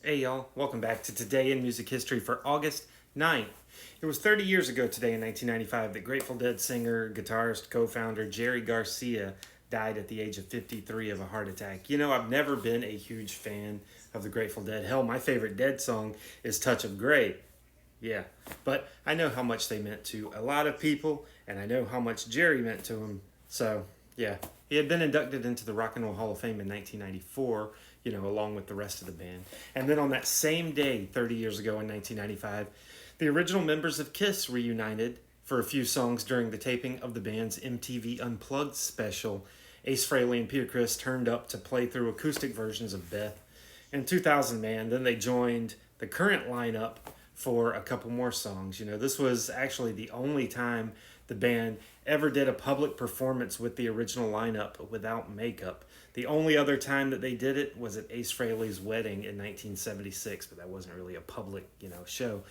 Hey y'all, welcome back to Today in Music History for August 9th. It was 30 years ago today in 1995 that Grateful Dead singer, guitarist, co-founder Jerry Garcia died at the age of 53 of a heart attack. You know, I've never been a huge fan of the Grateful Dead. Hell, my favorite Dead song is Touch of Grey. Yeah, but I know how much they meant to a lot of people, and I know how much Jerry meant to him. So, yeah, he had been inducted into the Rock and Roll Hall of Fame in 1994, along with the rest of the band. And then on that same day, 30 years ago in 1995, the original members of Kiss reunited for a few songs during the taping of the band's MTV Unplugged special. Ace Frehley and Peter Criss turned up to play through acoustic versions of Beth. In 2000, man, then they joined the current lineup for a couple more songs. This was actually the only time the band ever did a public performance with the original lineup without makeup. The only other time that they did it was at Ace Frehley's wedding in 1976, but that wasn't really a public, show.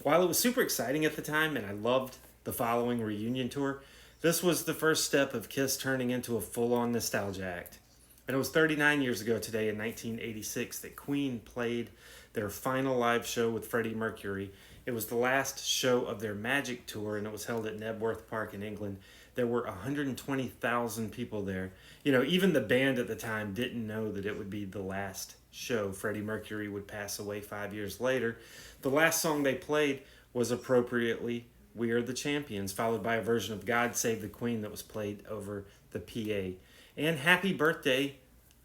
While it was super exciting at the time, and I loved the following reunion tour, this was the first step of Kiss turning into a full-on nostalgia act. And it was 39 years ago today in 1986 that Queen played their final live show with Freddie Mercury. It was the last show of their Magic Tour, and it was held at Knebworth Park in England. There were 120,000 people there. Even the band at the time didn't know that it would be the last show. Freddie Mercury would pass away 5 years later. The last song they played was appropriately We Are the Champions, followed by a version of God Save the Queen that was played over the PA. And happy birthday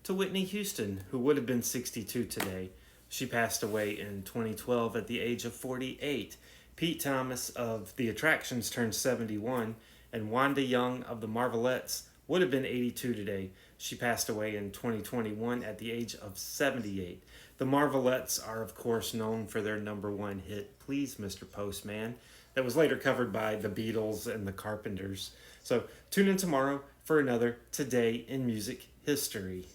to Whitney Houston, who would have been 62 today. She passed away in 2012 at the age of 48. Pete Thomas of The Attractions turned 71, and Wanda Young of the Marvelettes would have been 82 today. She passed away in 2021 at the age of 78. The Marvelettes are, of course, known for their number one hit, Please, Mr. Postman, that was later covered by the Beatles and the Carpenters. So tune in tomorrow for another Today in Music History.